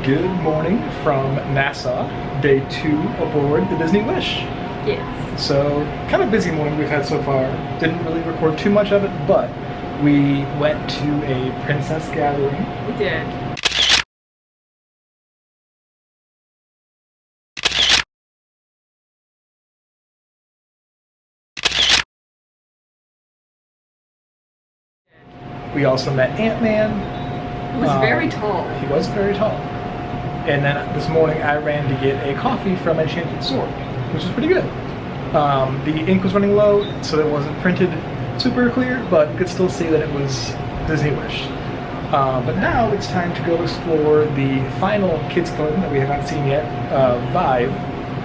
Good morning from Nassau, day 2 aboard the Disney Wish. Yes. So, kind of busy morning we've had so far. Didn't really record too much of it, but we went to a princess gathering. We did. We also met Ant-Man. He was very tall. He was very tall. And then this morning I ran to get a coffee from Enchanted Sword, which is pretty good. The ink was running low, so it wasn't printed super clear, but you could still see that it was Disney Wish. But now it's time to go explore the final kids garden that we haven't seen yet, Vibe.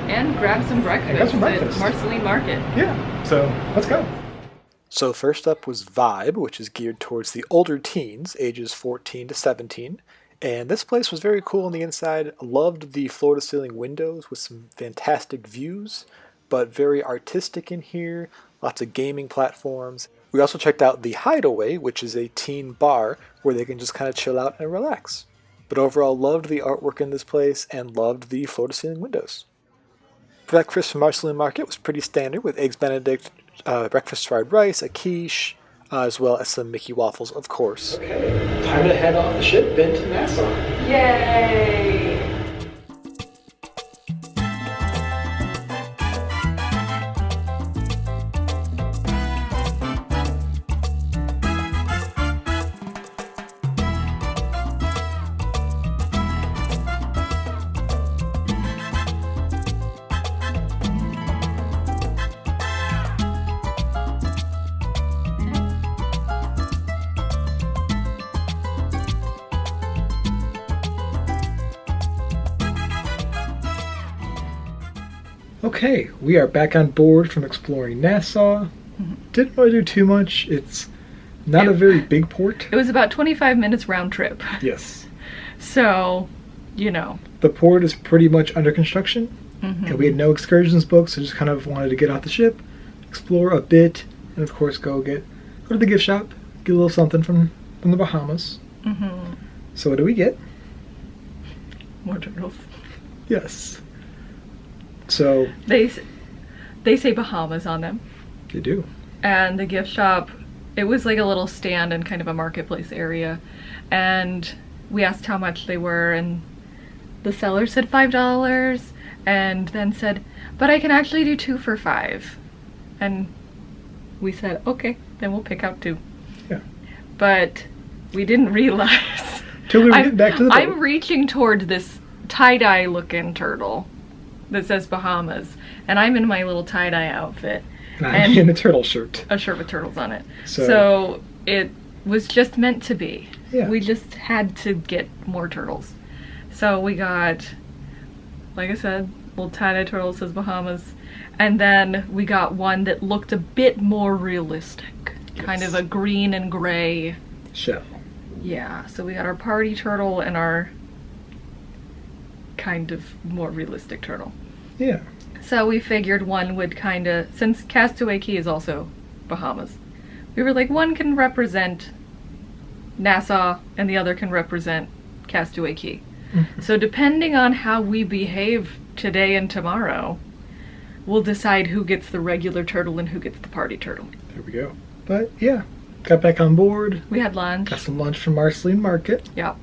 And grab some breakfast, at Marceline Market. Yeah, so let's go. So first up was Vibe, which is geared towards the older teens, ages 14 to 17. And this place was very cool on the inside. Loved the floor-to-ceiling windows with some fantastic views, but very artistic in here. Lots of gaming platforms. We also checked out the Hideaway, which is a teen bar where they can just kind of chill out and relax. But overall, loved the artwork in this place and loved the floor-to-ceiling windows. Breakfast from Marceline Market was pretty standard with Eggs Benedict, breakfast fried rice, a quiche, as well as some Mickey waffles, of course. Okay, time to head off the ship into Nassau. Yay! Okay, we are back on board from exploring Nassau. Didn't really do too much. It's not a very big port. It was about 25 minutes round trip. Yes. So, you know. The port is pretty much under construction, and we had no excursions booked, so just kind of wanted to get off the ship, explore a bit, and of course go to the gift shop, get a little something from the Bahamas. So what do we get? More turtles. Yes. So they say Bahamas on them. They do. And the gift shop, it was like a little stand in kind of a marketplace area, and we asked how much they were, and the seller said $5, and then said, but I can actually do 2 for $5. And we said, okay, then we'll pick out 2. Yeah. But we didn't realize. Till we get back to the boat. I'm reaching toward this tie-dye looking turtle that says Bahamas, and I'm in my little tie-dye outfit. And I'm in a turtle shirt. A shirt with turtles on it. So it was just meant to be. Yeah. We just had to get more turtles. So we got, like I said, little tie-dye turtle says Bahamas, and then we got one that looked a bit more realistic. Yes. Kind of a green and gray shell. Yeah, so we got our party turtle and our kind of more realistic turtle. Yeah. So we figured one would kind of, since Castaway Cay is also Bahamas, we were like, one can represent Nassau and the other can represent Castaway Cay. So depending on how we behave today and tomorrow, we'll decide who gets the regular turtle and who gets the party turtle. There we go. But yeah, got back on board. We had lunch. Got some lunch from Marceline Market. Yeah.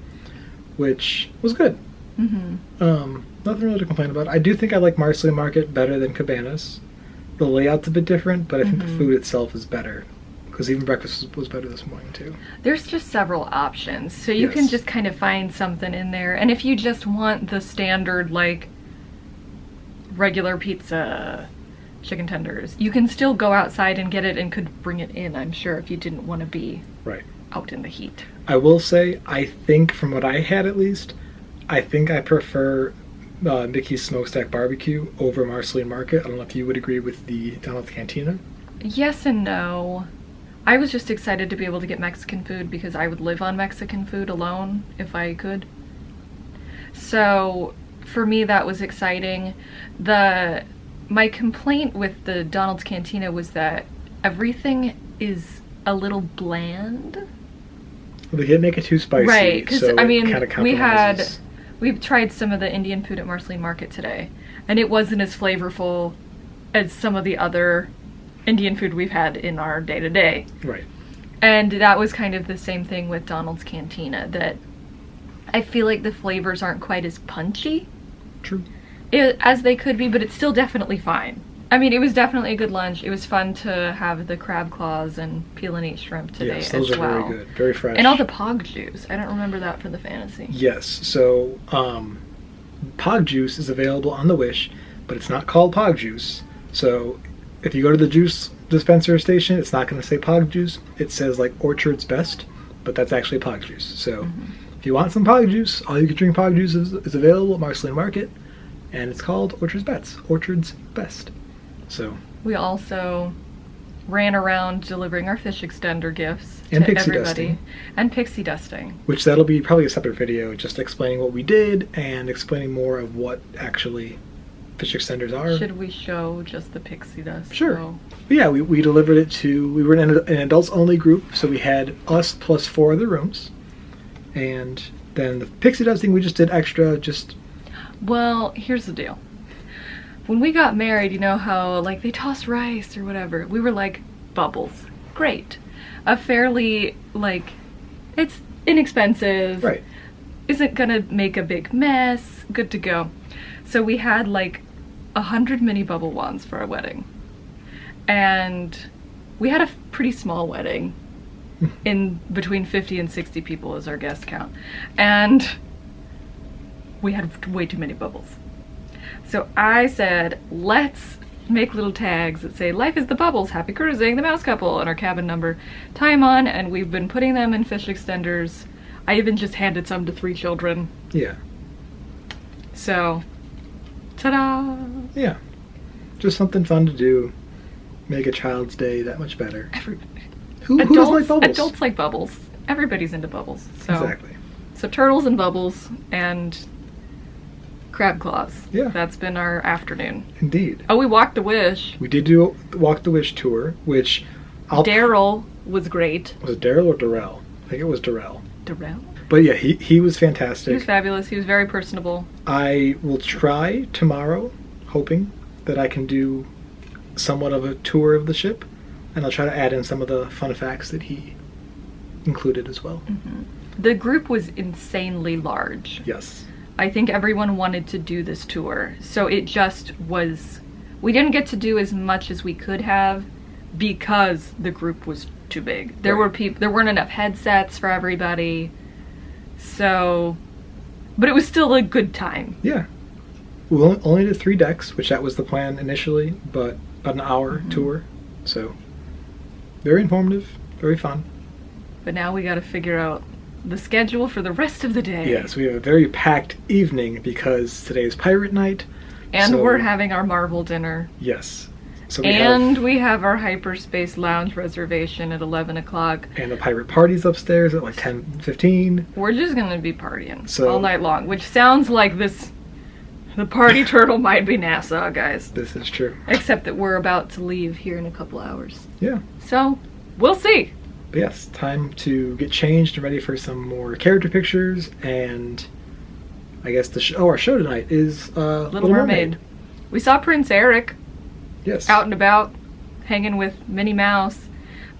Which was good. Nothing really to complain about. I do think I like Marceline Market better than Cabanas. The layout's a bit different, but I think the food itself is better. Because even breakfast was better this morning too. There's just several options, so you can just kind of find something in there. And if you just want the standard, like, regular pizza, chicken tenders, you can still go outside and get it and could bring it in, I'm sure, if you didn't want to be out in the heat. I will say, I think, from what I had at least, I think I prefer Mickey's Smokestack Barbecue over Marceline Market. I don't know if you would agree with the down at the cantina. Yes and no. I was just excited to be able to get Mexican food because I would live on Mexican food alone if I could. So for me that was exciting. My complaint with the Donald's Cantina was that everything is a little bland. Well, they didn't make it too spicy. Right, because so I mean, We've tried some of the Indian food at Marceline Market today, and it wasn't as flavorful as some of the other Indian food we've had in our day-to-day. Right. And that was kind of the same thing with Donald's Cantina, that I feel like the flavors aren't quite as punchy. True. As they could be, but it's still definitely fine. I mean, it was definitely a good lunch. It was fun to have the crab claws and peel and eat shrimp today as well. Yes, those are very good. Very fresh. And all the pog juice. I don't remember that for the fantasy. Yes. So, pog juice is available on the Wish, but it's not called pog juice. So, if you go to the juice dispenser station, it's not going to say pog juice. It says, like, Orchard's Best, but that's actually pog juice. So, if you want some pog juice, all you can drink pog juice is available at Marceline Market, and it's called Orchard's Best. Orchard's Best. So we also ran around delivering our fish extender gifts and to pixie everybody. dusting. And pixie dusting. Which that'll be probably a separate video, just explaining what we did and explaining more of what actually fish extenders are. Should we show just the pixie dust? Sure. But yeah, we delivered it to, we were in an adults only group, so we had us plus 4 other rooms. And then the pixie dusting we just did extra, just... Well, here's the deal. When we got married, you know how, like, they toss rice or whatever. We were like, bubbles. Great. A fairly, like, it's inexpensive. Right. Isn't gonna make a big mess. Good to go. So we had, like, 100 mini bubble wands for our wedding. And we had a pretty small wedding. In between 50 and 60 people is our guest count. And we had way too many bubbles. So I said, let's make little tags that say, life is the bubbles, happy cruising, the mouse couple, and our cabin number. Tie them on, and we've been putting them in fish extenders. I even just handed some to 3 children. Yeah. So, ta-da! Yeah. Just something fun to do. Make a child's day that much better. Everybody. Who doesn't like bubbles? Adults like bubbles. Everybody's into bubbles. So. Exactly. So turtles and bubbles and crab claws. Yeah. That's been our afternoon. Indeed. Oh, we walked the Wish. We did do the Walk the Wish tour, which Daryl was great. Was it Daryl or Darrell? I think it was Darrell. Darrell? But yeah, he was fantastic. He was fabulous. He was very personable. I will try tomorrow, hoping that I can do somewhat of a tour of the ship, and I'll try to add in some of the fun facts that he included as well. Mm-hmm. The group was insanely large. Yes. I think everyone wanted to do this tour, so it just was... We didn't get to do as much as we could have because the group was too big. There were there weren't enough headsets for everybody, so... But it was still a good time. Yeah. We only did 3 decks, which that was the plan initially, but about an hour tour, so very informative, very fun. But now we gotta figure out the schedule for the rest of the day. Yes, we have a very packed evening because today is Pirate Night. And we're having our Marvel dinner. Yes. So we have our Hyperspace Lounge reservation at 11 o'clock. And the pirate party's upstairs at like 10:15. We're just gonna be partying all night long, which sounds like this... The party turtle might be Nassau, guys. This is true. Except that we're about to leave here in a couple hours. Yeah. So, we'll see. But yes, time to get changed and ready for some more character pictures, and I guess our show tonight is Little Mermaid. We saw Prince Eric. Yes. Out and about, hanging with Minnie Mouse,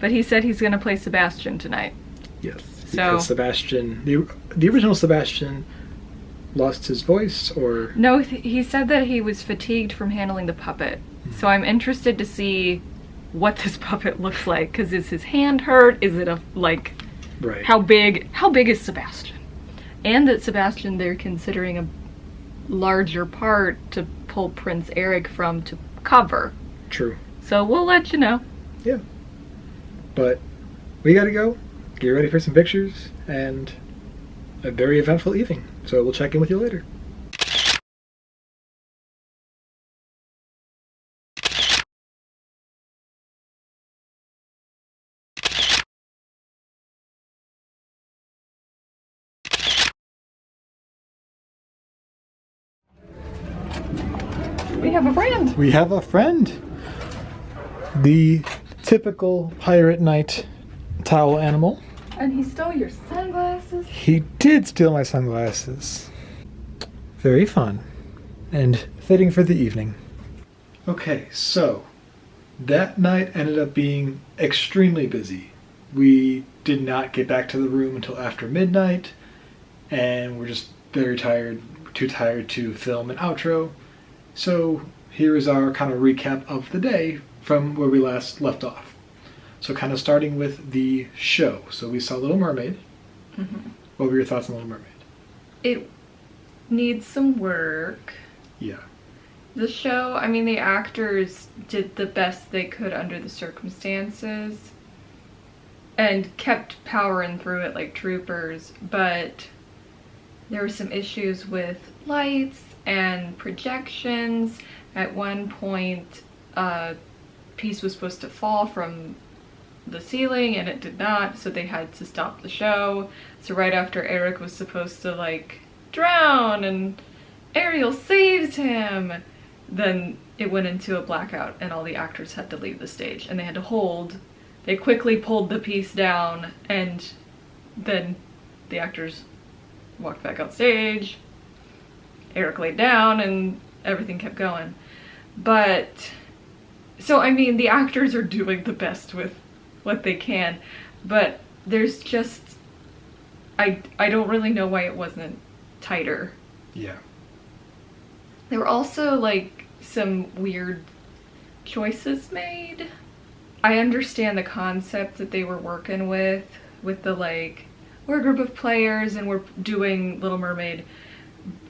but he said he's going to play Sebastian tonight. Yes. Because Sebastian, the original Sebastian, lost his voice, or... No, he said that he was fatigued from handling the puppet. So I'm interested to see what this puppet looks like, because is his hand hurt? Is it right. How big is Sebastian? And that Sebastian, they're considering a larger part to pull Prince Eric from to cover. True. So we'll let you know. Yeah. But we gotta go, get ready for some pictures, and a very eventful evening. So we'll check in with you later. We have a friend. We have a friend. The typical pirate night towel animal. And he stole your sunglasses. He did steal my sunglasses. Very fun. And fitting for the evening. Okay, so that night ended up being extremely busy. We did not get back to the room until after midnight, and we're just very tired, too tired to film an outro. So here is our kind of recap of the day from where we last left off. So kind of starting with the show. So we saw Little Mermaid. Mm-hmm. What were your thoughts on Little Mermaid? It needs some work. Yeah. The show, I mean, the actors did the best they could under the circumstances and kept powering through it like troopers, but there were some issues with lights and projections. At one point, a piece was supposed to fall from the ceiling and it did not, so they had to stop the show. So right after Eric was supposed to like drown and Ariel saves him, then it went into a blackout and all the actors had to leave the stage and they had to hold. They quickly pulled the piece down and then the actors walked back on stage. Eric laid down and everything kept going. But, so I mean, the actors are doing the best with what they can, but there's just, I don't really know why it wasn't tighter. Yeah. There were also like some weird choices made. I understand the concept that they were working with the like, we're a group of players and we're doing Little Mermaid.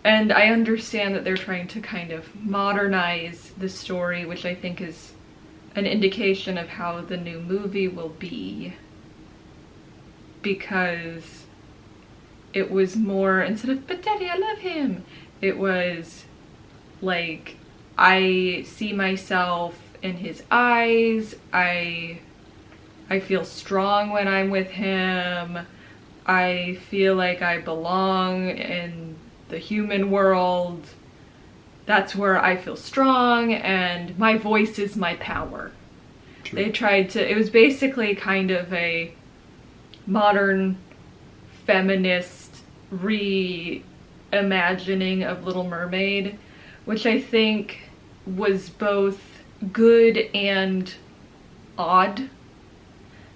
And I understand that they're trying to kind of modernize the story, which I think is an indication of how the new movie will be. Because it was more, instead of, but daddy, I love him, it was like, I see myself in his eyes, I feel strong when I'm with him, I feel like I belong in the human world, that's where I feel strong, and my voice is my power. True. They tried to, it was basically kind of a modern feminist reimagining of Little Mermaid, which I think was both good and odd.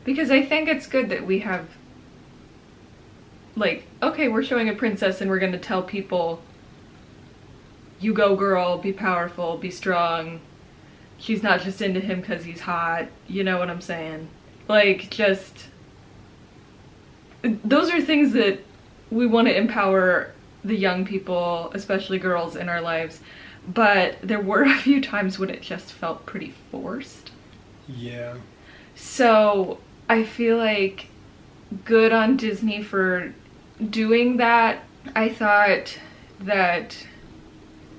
Because I think it's good that we have, like, okay, we're showing a princess and we're gonna tell people, you go girl, be powerful, be strong. She's not just into him because he's hot, you know what I'm saying? Like, just, those are things that we want to empower the young people, especially girls, in our lives. But there were a few times when it just felt pretty forced. Yeah. So I feel like good on Disney for doing that. I thought that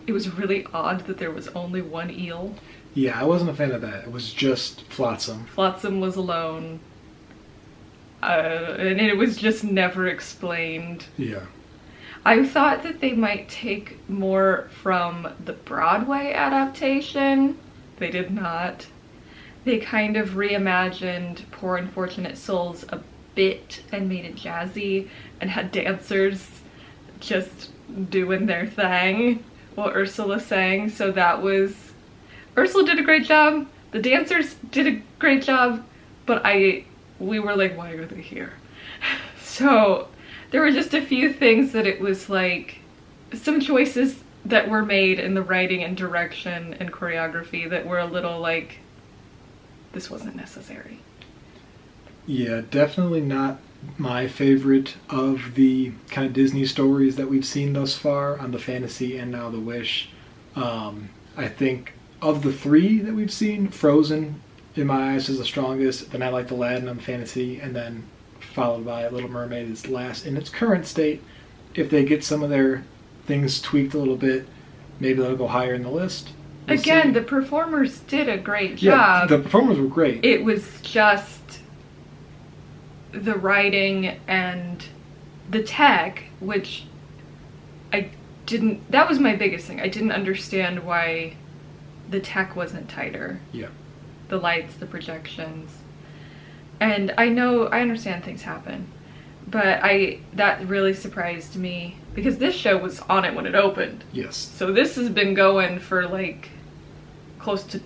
it was really odd that there was only one eel. Yeah, I wasn't a fan of that. It was just Flotsam. Flotsam was alone. And it was just never explained. Yeah. I thought that they might take more from the Broadway adaptation. They did not. They kind of reimagined Poor Unfortunate Souls a bit and made it jazzy and had dancers just doing their thing while Ursula sang. So that was... Ursula did a great job. The dancers did a great job. But we were like, why are they here? So there were just a few things that it was like, some choices that were made in the writing and direction and choreography that were a little like, this wasn't necessary. Yeah, definitely not my favorite of the kind of Disney stories that we've seen thus far on the Fantasy and now the Wish. I think of the three that we've seen, Frozen in my eyes is the strongest, then I like Aladdin on Fantasy, and then followed by Little Mermaid is last in its current state. If they get some of their things tweaked a little bit, maybe they'll go higher in the list. We'll Again, see. the performers did a great job. Yeah, the performers were great. It was just the writing and the tech, which I didn't, that was my biggest thing. I didn't understand why the tech wasn't tighter. Yeah. The lights, the projections. And I understand things happen, but that really surprised me because this show was on it when it opened. Yes. So this has been going for like close to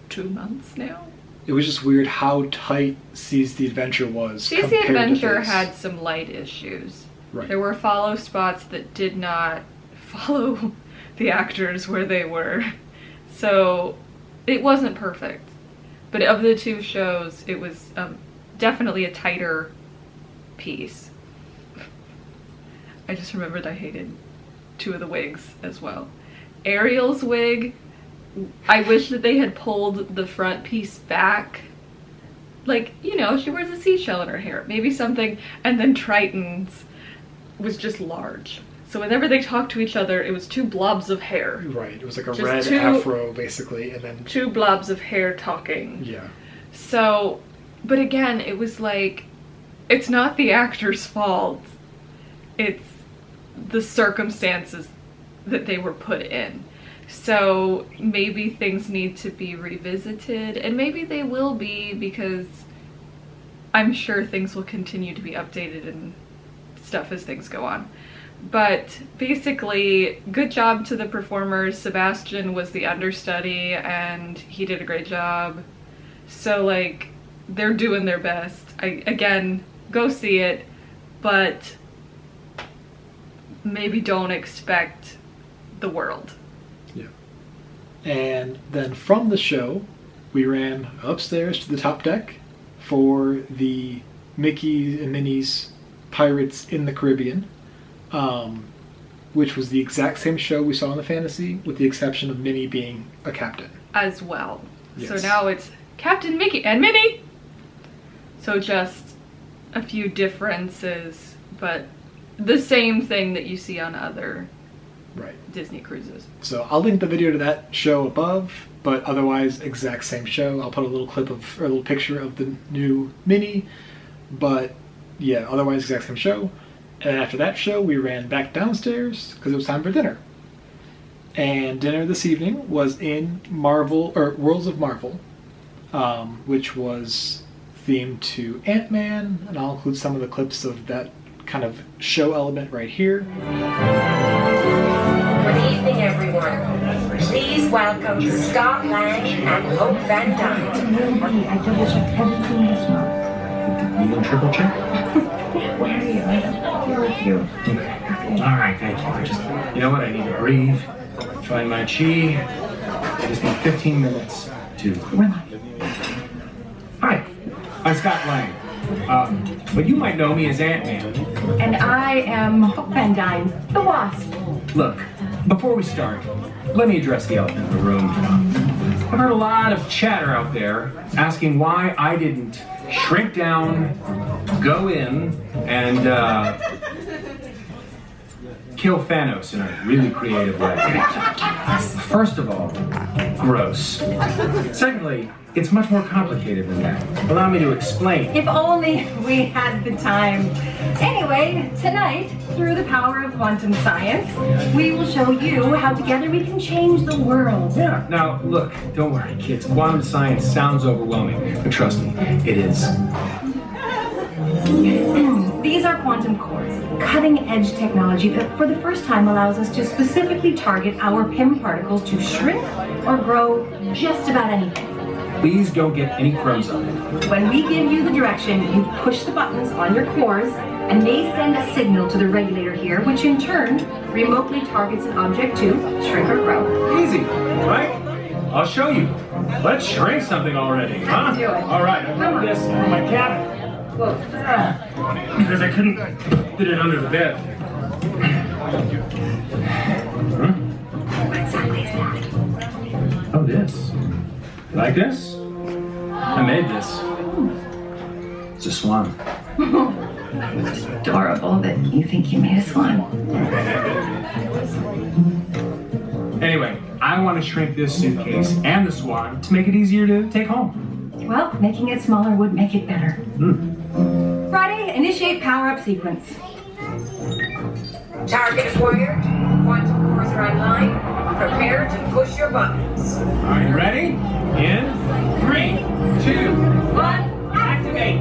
2 months now. It was just weird how tight Seize the Adventure was. Seize the Adventure had some light issues. Right. There were follow spots that did not follow the actors where they were. So it wasn't perfect. But of the two shows, it was definitely a tighter piece. I just remembered I hated 2 of the wigs as well. Ariel's wig, I wish that they had pulled the front piece back. Like, you know, she wears a seashell in her hair. Maybe something, and then Triton's was just large. So whenever they talked to each other, it was 2 blobs of hair. Right, it was like a red afro, basically, and then 2 blobs of hair talking. Yeah. So, but again, it was like, it's not the actor's fault. It's the circumstances that they were put in. So maybe things need to be revisited, and maybe they will be, because I'm sure things will continue to be updated and stuff as things go on. But basically, good job to the performers. Sebastian was the understudy and he did a great job. So like, they're doing their best. Again, go see it, but maybe don't expect the world. Yeah. And then from the show, we ran upstairs to the top deck for the Mickey and Minnie's Pirates in the Caribbean, which was the exact same show we saw in the Fantasy, with the exception of Minnie being a captain. As well. Yes. So now it's Captain Mickey and Minnie! So just a few differences, but the same thing that you see on other Disney cruises. So I'll link the video to that show above, but otherwise exact same show. I'll put a little clip of, or a little picture of the new Minnie, but yeah, otherwise exact same show. And then after that show, we ran back downstairs because it was time for dinner. And dinner this evening was in Marvel, or Worlds of Marvel, which was themed to Ant-Man, and I'll include some of the clips of that kind of show element right here. Good evening, everyone. Please welcome Scott Lang and Hope Van Dyne. I double-checked everything this month. You want triple check? Where are you? I'm here with you. All right, thank you. You know what? I need to breathe, find my chi. I just need 15 minutes to... Hi, I'm Scott Lang. But you might know me as Ant-Man. And I am Hope Van Dyne, the Wasp. Look, before we start, let me address the elephant in the room. I've heard a lot of chatter out there asking why I didn't shrink down, go in, and kill Thanos in a really creative way. First of all, gross. Secondly, it's much more complicated than that. Allow me to explain. If only we had the time. Anyway, tonight, through the power of quantum science, we will show you how together we can change the world. Yeah. Now, look, don't worry, kids. Quantum science sounds overwhelming, but trust me, it is. These are quantum cores, cutting-edge technology that for the first time allows us to specifically target our PIM particles to shrink or grow just about anything. Please don't get any crumbs on it. When we give you the direction, you push the buttons on your cores, and they send a signal to the regulator here, which in turn remotely targets an object to shrink or grow. Easy, right? I'll show you. Let's shrink something already, huh? Let's do it. All right, I got this from my cabin. Whoa. Because I couldn't fit it under the bed. What exactly is that? Oh, this. You like this? I made this. It's a swan. It's adorable that you think you made a swan. Anyway, I want to shrink this suitcase and the swan to make it easier to take home. Well, making it smaller would make it better. Friday, initiate power-up sequence. Target acquired. Quantum cores are online. Prepare to push your buttons. Are you ready? In 3, 2, 1, activate!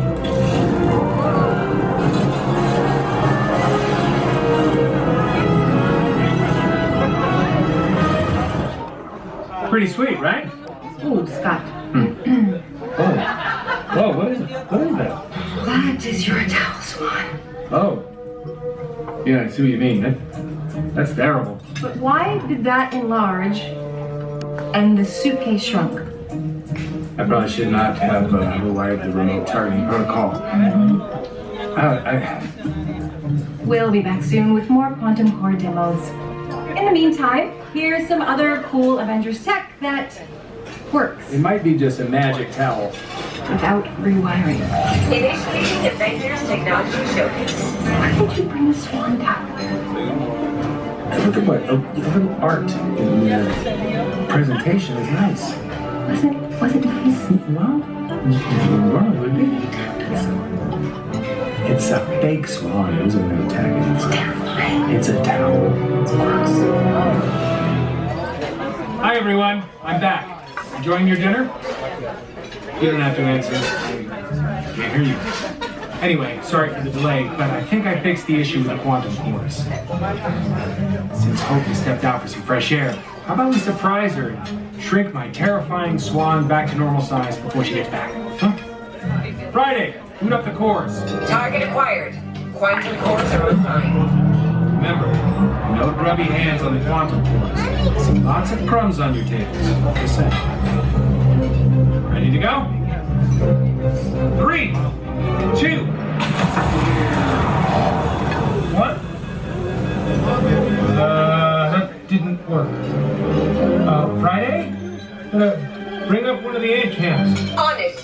Pretty sweet, right? Ooh, Scott. Oh. Whoa, what is it? What is that? That is your towel, Swan. Oh. Yeah, I see what you mean. That's terrible. But why did that enlarge and the suitcase shrunk? I probably should not have rewired the remote targeting protocol. We'll be back soon with more quantum core demos. In the meantime, here's some other cool Avengers tech that works It might be just a magic towel. without rewiring. Initiating Avengers Technology Showcase. Why did you bring the Swan back? Look at what a little art in the presentation is nice. Was it nice? Well, normally would be. It's a fake swan. It isn't real tag. It's a towel. It's gross. Hi everyone, I'm back. Enjoying your dinner? You don't have to answer. I can't hear you. Anyway, sorry for the delay, but I think I fixed the issue with the quantum cores. Since Hope has stepped out for some fresh air, how about we surprise her and shrink my terrifying swan back to normal size before she gets back? Huh? Friday, boot up the cores. Target acquired. Quantum cores are online. Remember, no grubby hands on the quantum cores. See lots of crumbs on your tables. Just saying. Ready to go? 3, 2, 1. That didn't work. Friday? Bring up one of the edge cams. On it.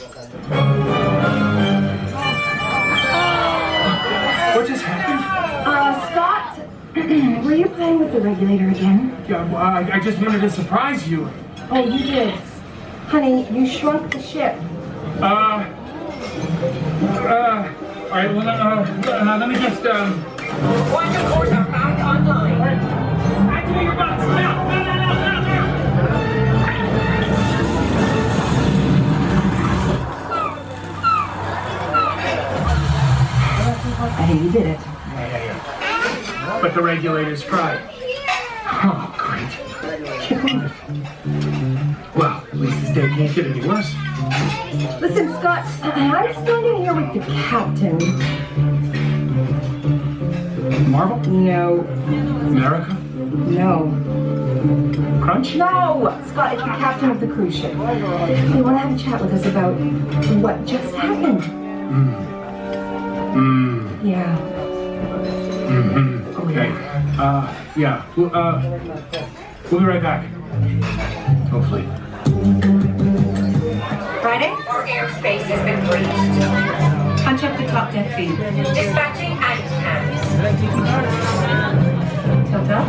What just happened? Scott, were you playing with the regulator again? Yeah, well, I just wanted to surprise you. Oh, you did. Honey, you shrunk the ship. All right, well, let me just, Quantum cores are back online. activate your box, now! Hey, you did it. Yeah. But the regulators tried. Oh, great. Well, at least this day can't get any worse. Listen, Scott, I'm standing here with the captain. Marvel? No. America? No. Crunch? No! Scott, it's the captain of the cruise ship. They want to have a chat with us about what just happened. Yeah. Okay. Yeah. We'll be right back. Hopefully. Friday? Our airspace has been breached. Punch up the top deck feed. Dispatching anti-cams. Tilt up.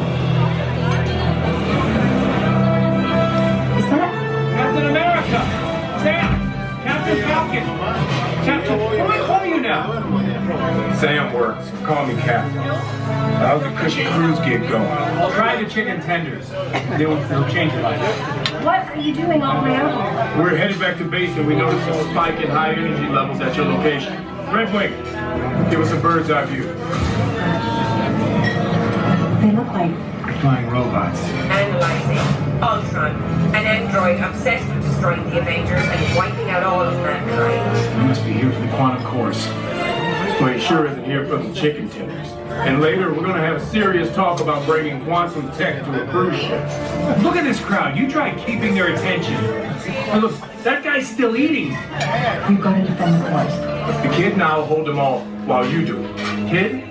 Is that? Captain America! Sam! Captain Falcon! Captain, what do I call you now? Sam works. Call me Cap. How's the cushy cruise gig going? I'll try the chicken tenders. They'll change your life. What are you doing all the way out here? We're headed back to base and we noticed a spike in high energy levels at your location. Red Wing, give us a bird's eye view. They look like Flying robots. Analyzing. Ultron, an android obsessed with destroying the Avengers and wiping out all of mankind. You must be here for the quantum course. Well, he sure isn't here for the chicken tenders. And later, we're going to have a serious talk about bringing quantum tech to a cruise ship. Look at this crowd. You try keeping their attention. And look, that guy's still eating. we've got to defend the course. The kid and I'll hold them all while you do it. Kid?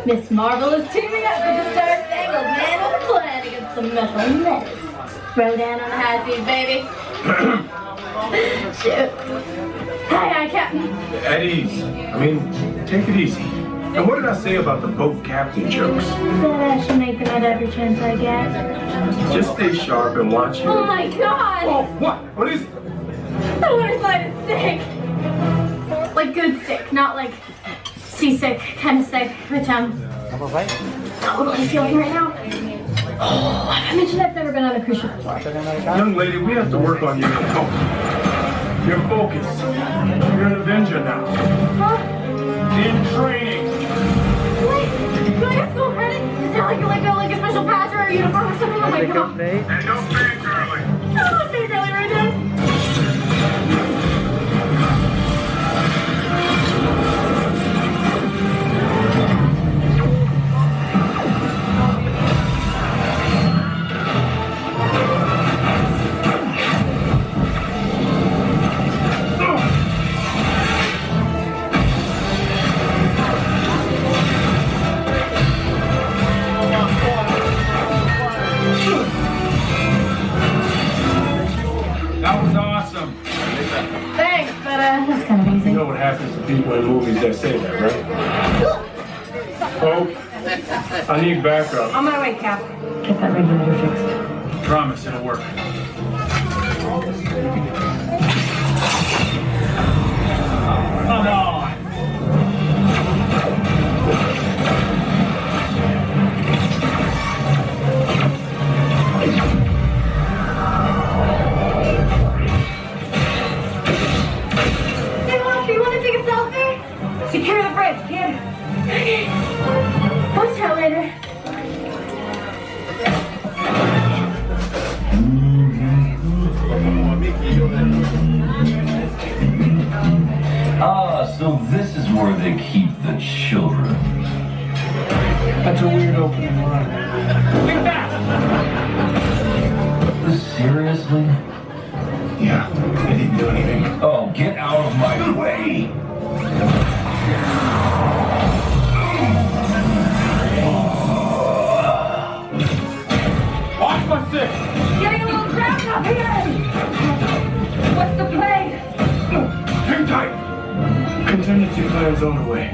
Miss Marvel is teaming up with the Star Spangled Man on the planet against the metal menace. Throw down on the high seas, baby. Shoot. Hi, Captain. At ease. I mean, take it easy. And what did I say about the boat captain jokes? Said I should make the night every chance I get. Just stay sharp and watch your... Oh my god! Oh, what? What is it? The water slide is sick! Like good sick, not like seasick kind of sick, which I'm totally feeling right now. Oh, I mentioned I've never been on a cruise ship before. Young lady, we have to work on your focus. You're an Avenger now. Huh? In training. Wait, do I have to go credit? Is there like a special pass or a uniform or something? Oh my god. And no fangirling. There's people in movies that say that, right? Oh, I need backup. On my way, Cap. Get that regulator fixed. Promise it'll work. Come on! Hey, Walt, you want to take a selfie? Secure the bridge, kid. Okay. I'll tell later. Ah, so this is where they keep the children. That's a weird opening line. Get back! Seriously? Yeah, I didn't do anything. Oh, get out of my way! Watch my six! Getting a little cramped up here. What's the play? Hang tight! Contingency plans on the way.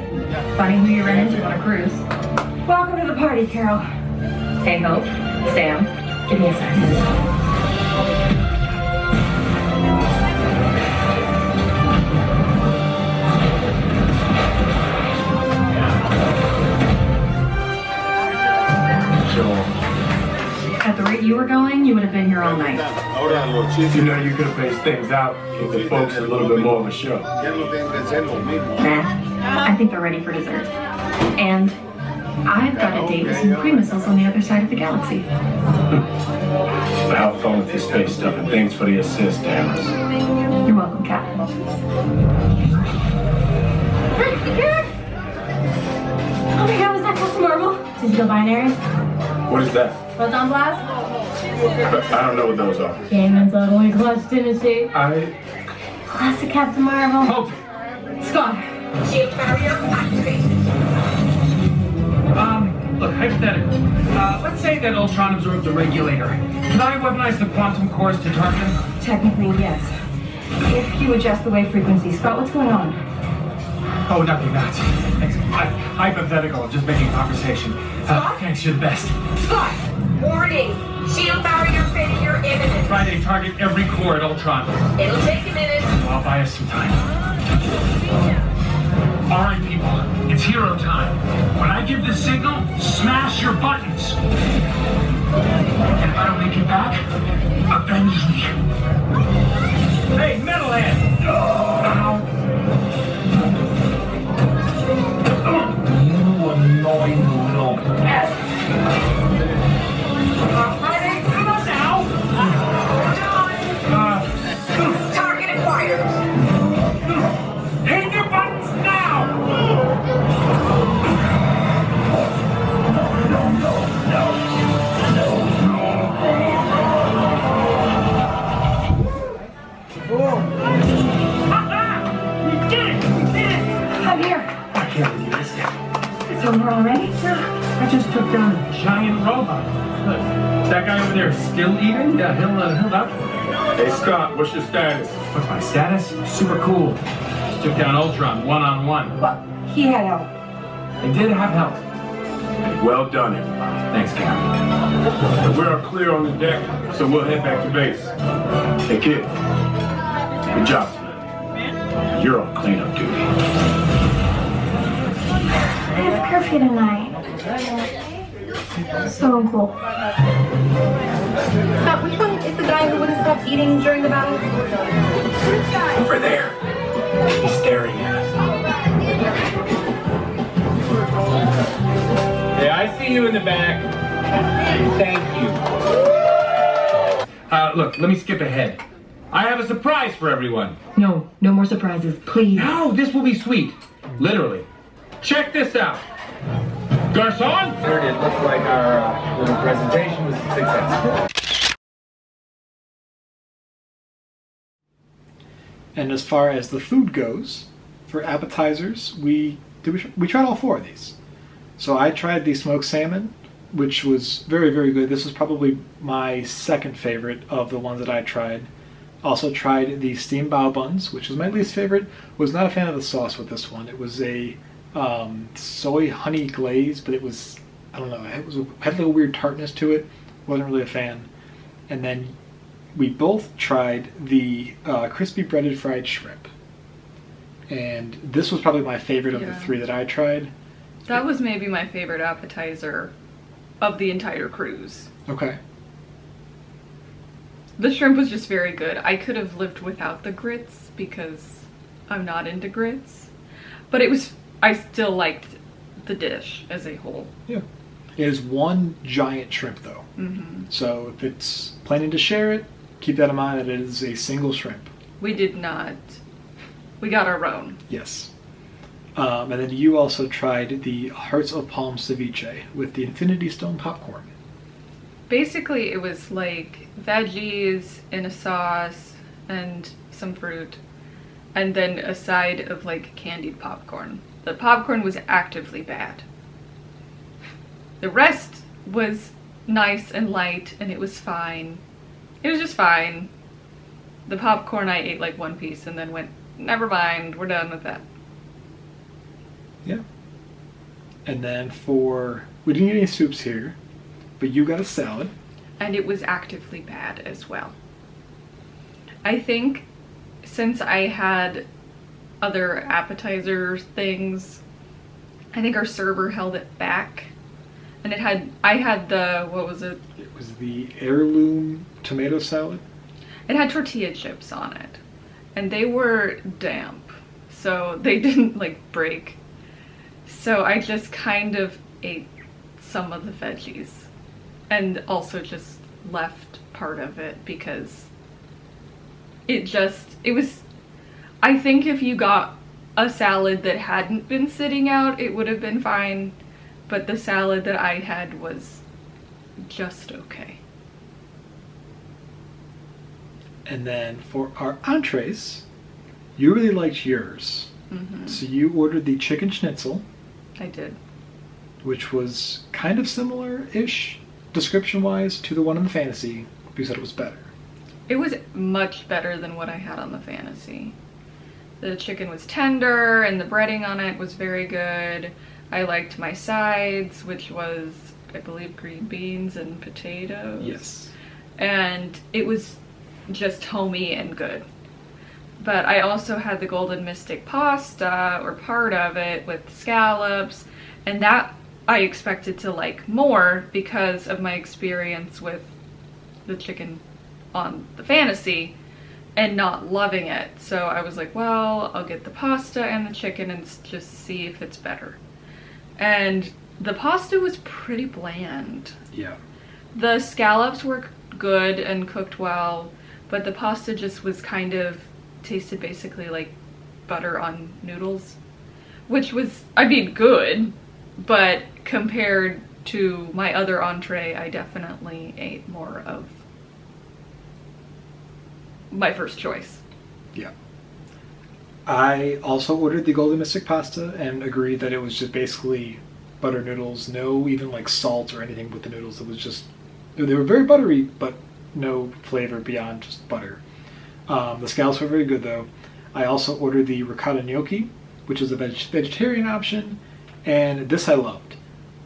Funny who you ran into on a cruise. Welcome to the party, Carol. Hey, Hope. Sam. Give me a second. At the rate you were going, you would have been here all night. You know, you could have paced things out, give the folks a little bit more of a show. Nah, I think they're ready for dessert. And I've got a date with some primuses on the other side of the galaxy. But have fun with your space stuff, and thanks for the assist, Harris. You're welcome, Cap. Oh my god, was that custom marble? Did you go binary? What is that? Proton blast? I don't know what those are. Gameman's only clutch Tennessee. Classic Captain Marvel. Hope! Scott. Shield barrier activated. Look, hypothetical. Let's say that Ultron absorbed the regulator. Can I weaponize the quantum cores to target him? Technically, yes. If you adjust the wave frequency. Scott, what's going on? Oh, nothing, that. Thanks. Hypothetical, just making conversation. Thanks, you're the best. Scott! Warning! Shield barrier failure imminent. Friday, target every core at Ultron. It'll take a minute. I'll buy us some time. All right, people, it's hero time. When I give the signal, smash your buttons. And if I don't make it back, avenge me. Hey, Metalhead! You annoying little pest. Friday, come on now! Target acquired. Hit your buttons now! I'm here. I can't believe this yet. It's over already? I just took down a Giant robot. Look, that guy over there is still eating? Yeah, he'll out for it. Hey, Scott, what's your status? What's my status? Super cool. Just took down Ultron one-on-one. Well, he had help. They did have help. Well done, everybody. Thanks, Captain. We're all clear on the deck, so we'll head back to base. Hey, kid. Good job tonight. You're on cleanup duty. I have curfew tonight. So cool. Scott, which one is the guy who wouldn't stop eating during the battle? Over there. He's staring at us. Hey, I see you in the back. Thank you. Look, let me skip ahead. I have a surprise for everyone. No more surprises, please. No, this will be sweet. Literally. Check this out. Garçon? It looks like our little presentation was a success. And as far as the food goes, for appetizers, we tried all four of these. So I tried the smoked salmon, which was very, very good. This was probably my second favorite of the ones that I tried. Also tried the steamed bao buns, which was my least favorite. Was not a fan of the sauce with this one. It was a soy honey glaze, but it was, I don't know, had a little weird tartness to it. Wasn't really a fan. And then we both tried the crispy breaded fried shrimp. And this was probably my favorite of the three that I tried. That was maybe my favorite appetizer of the entire cruise. Okay. The shrimp was just very good. I could have lived without the grits because I'm not into grits. But I still liked the dish as a whole. Yeah. It is one giant shrimp though. Mm-hmm. So if it's planning to share it, keep that in mind that it is a single shrimp. We did not. We got our own. Yes. And then you also tried the Hearts of Palm ceviche with the Infinity Stone popcorn. Basically, it was like veggies in a sauce and some fruit, and then a side of like candied popcorn. The popcorn was actively bad. The rest was nice and light, and it was fine. It was just fine. The popcorn, I ate like one piece and then went, never mind, we're done with that. Yeah. And then we didn't get any soups here, but you got a salad. And it was actively bad as well. I think since I had other appetizer things, I think our server held it back. And I had the, what was it? It was the heirloom tomato salad. It had tortilla chips on it. And they were damp, so they didn't like break. So I just kind of ate some of the veggies and also just left part of it because it was, I think if you got a salad that hadn't been sitting out, it would have been fine, but the salad that I had was just okay. And then for our entrees, you really liked yours. Mm-hmm. So you ordered the chicken schnitzel. I did. Which was kind of similar-ish, description-wise, to the one in the Fantasy. You said it was better. It was much better than what I had on the Fantasy. The chicken was tender, and the breading on it was very good. I liked my sides, which was, I believe, green beans and potatoes. Yes. And it was just homey and good. But I also had the Golden Mystic pasta, or part of it, with scallops, and that I expected to like more because of my experience with the chicken on the Fantasy and not loving it. So I was like, well, I'll get the pasta and the chicken and just see if it's better. And the pasta was pretty bland. Yeah. The scallops were good and cooked well, but the pasta just was kind of tasted basically like butter on noodles, which was, I mean, good, but compared to my other entree, I definitely ate more of my first choice. Yeah. I also ordered the Golden Mystic pasta and agreed that it was just basically butter noodles, no even like salt or anything with the noodles. It was just, they were very buttery, but no flavor beyond just butter. The scallops were very good though. I also ordered the ricotta gnocchi, which is a vegetarian option, and this I loved.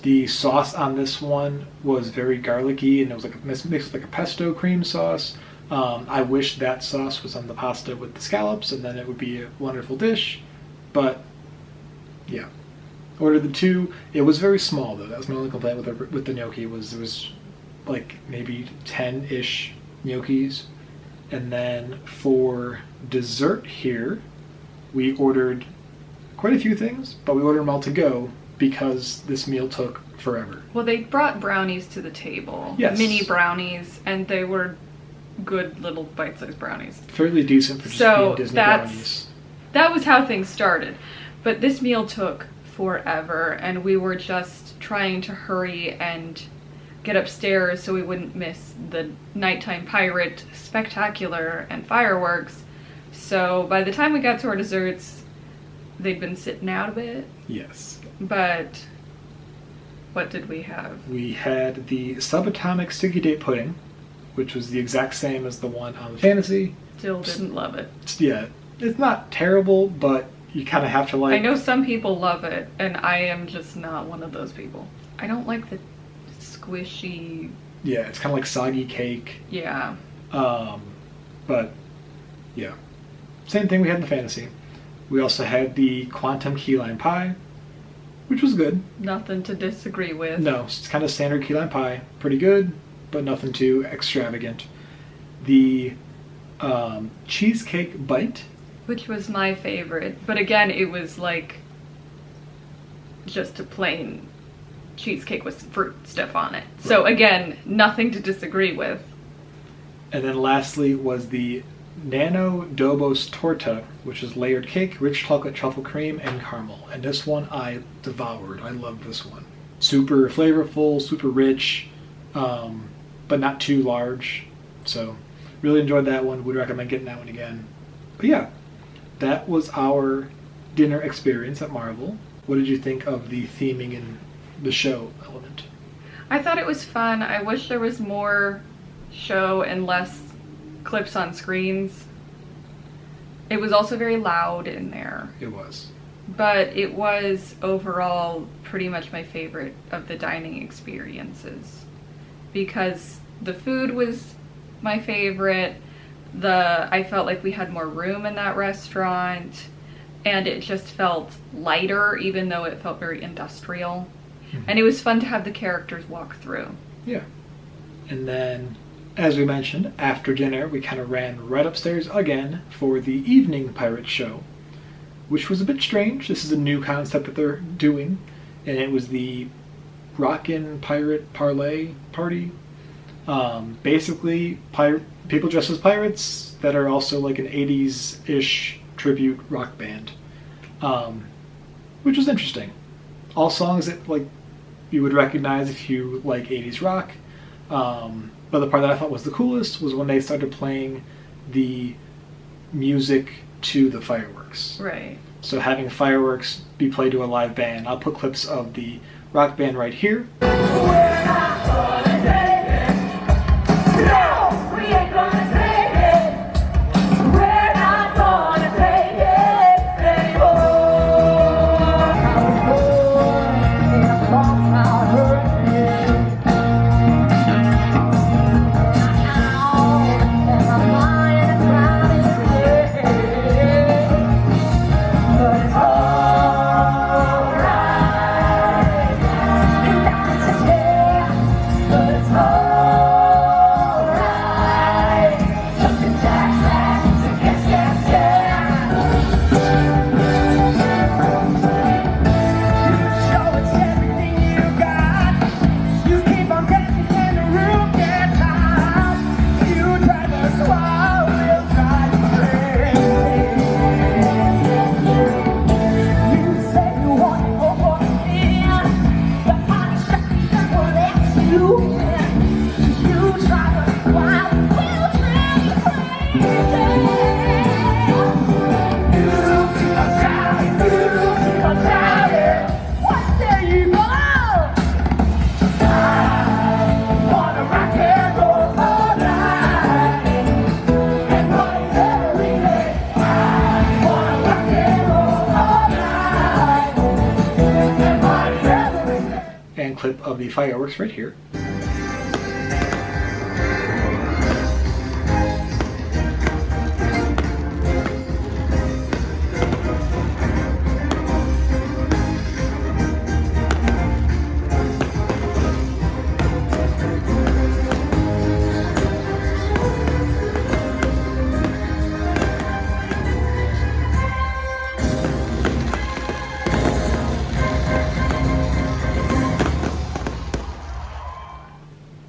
The sauce on this one was very garlicky, and it was like mixed with like a pesto cream sauce. I wish that sauce was on the pasta with the scallops, and then it would be a wonderful dish. But yeah, ordered the two. It was very small though. That was my only complaint with the gnocchi. Was there was like maybe 10-ish gnocchis. And then for dessert here, we ordered quite a few things, but we ordered them all to go because this meal took forever. Well, they brought brownies to the table. Yes. Mini brownies, and they were good little bite-sized brownies. Fairly decent for just being Disney brownies. That was how things started. But this meal took forever, and we were just trying to hurry and get upstairs so we wouldn't miss the nighttime pirate spectacular and fireworks. So by the time we got to our desserts, they'd been sitting out a bit. Yes. But what did we have? We had the subatomic sticky date pudding, which was the exact same as the one on the Fantasy. Still didn't love it. Yeah, it's not terrible, but you kind of have to like... I know some people love it, and I am just not one of those people. I don't like the squishy... Yeah, it's kind of like soggy cake. Yeah. But, yeah. Same thing we had in the Fantasy. We also had the Quantum Key Lime Pie, which was good. Nothing to disagree with. No, it's kind of standard key lime pie. Pretty good, but nothing too extravagant. The cheesecake bite. Which was my favorite. But again, it was like just a plain cheesecake with some fruit stuff on it. Right. So again, nothing to disagree with. And then lastly was the Nano Dobos Torta, which is layered cake, rich chocolate truffle cream, and caramel. And this one I devoured. I loved this one. Super flavorful, super rich, but not too large. So really enjoyed that one. Would recommend getting that one again. But yeah, that was our dinner experience at Marvel. What did you think of the theming and the show element? I thought it was fun. I wish there was more show and less clips on screens. It was also very loud in there. It was. But it was overall pretty much my favorite of the dining experiences. Because the food was my favorite. I felt like we had more room in that restaurant. And it just felt lighter, even though it felt very industrial. Mm-hmm. And it was fun to have the characters walk through. Yeah. And then, as we mentioned, after dinner, we kind of ran right upstairs again for the evening pirate show, which was a bit strange. This is a new concept that they're doing, and it was the Rockin' Pirate Parlay Party. Basically, people dressed as pirates that are also like an 80s-ish tribute rock band, which was interesting. All songs that like you would recognize if you like 80s rock. But the part that I thought was the coolest was when they started playing the music to the fireworks. Right. So having fireworks be played to a live band. I'll put clips of the rock band right here. We're not gonna take it. No, we ain't gonna take it. We're not gonna take it anymore. Clip of the fireworks right here.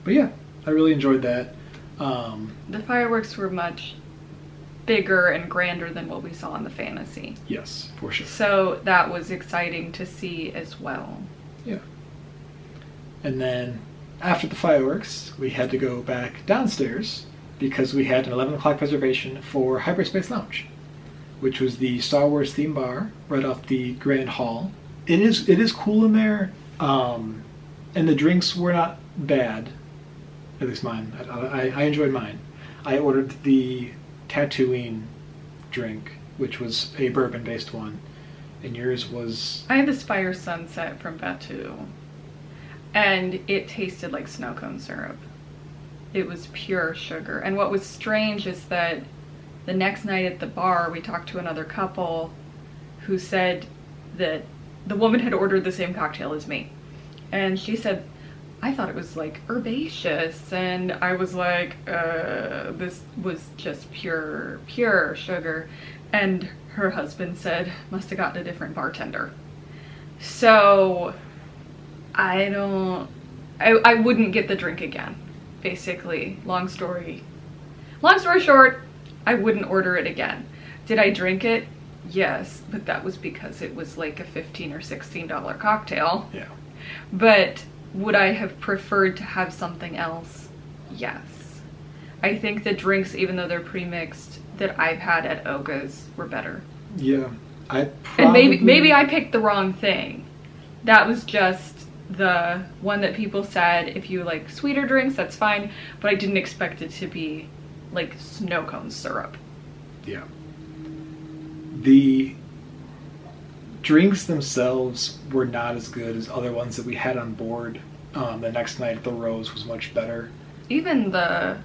But yeah, I really enjoyed that. The fireworks were much bigger and grander than what we saw in the Fantasy. Yes, for sure. So that was exciting to see as well. Yeah. And then after the fireworks, we had to go back downstairs because we had an 11 o'clock reservation for Hyperspace Lounge, which was the Star Wars theme bar right off the Grand Hall. It is cool in there, and the drinks were not bad At least mine. I enjoyed mine. I ordered the Tatooine drink, which was a bourbon-based one, and yours was... I had the Spire Sunset from Batu, and it tasted like snow cone syrup. It was pure sugar. And what was strange is that the next night at the bar, we talked to another couple who said that the woman had ordered the same cocktail as me. And she said, I thought it was like herbaceous. And I was like, this was just pure sugar. And her husband said, must have gotten a different bartender. So I wouldn't get the drink again, basically. Long story short, I wouldn't order it again. Did I drink it? Yes, but that was because it was like a $15 or $16 cocktail. Yeah. But would I have preferred to have something else? Yes. I think the drinks, even though they're pre-mixed, that I've had at Oga's were better. Yeah. And maybe I picked the wrong thing. That was just the one that people said, if you like sweeter drinks, that's fine, but I didn't expect it to be like snow cone syrup. Yeah. The drinks themselves were not as good as other ones that we had on board. The next night at the Rose was much better. Even the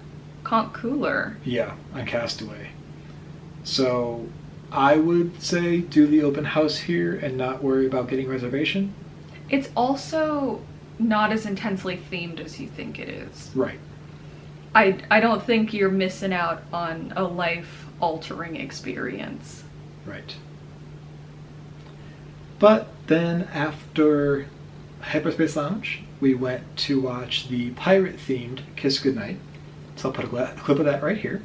Conch Cooler. Yeah, on Castaway. So I would say do the open house here and not worry about getting a reservation. It's also not as intensely themed as you think it is. Right. I don't think you're missing out on a life-altering experience. Right. But then after Hyperspace Lounge, we went to watch the pirate-themed Kiss Goodnight. So I'll put a clip of that right here.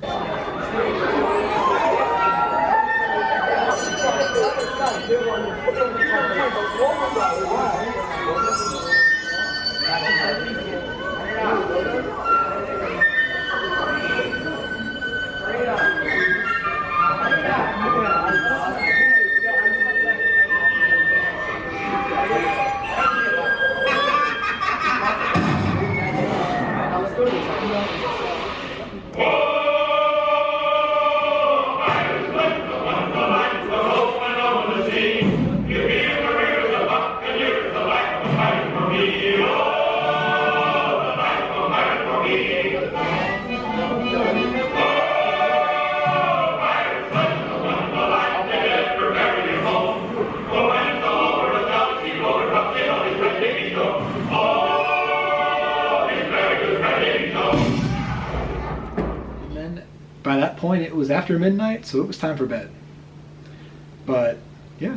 By that point, it was after midnight, so it was time for bed. But, yeah,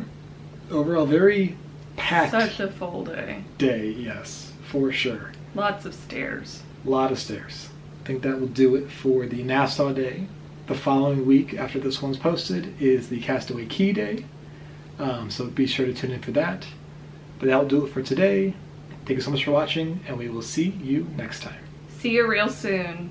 overall, very packed. Such a full day. Yes, for sure. Lots of stairs. A lot of stairs. I think that will do it for the Nassau day. The following week, after this one's posted, is the Castaway Cay day. So be sure to tune in for that. But that'll do it for today. Thank you so much for watching, and we will see you next time. See you real soon.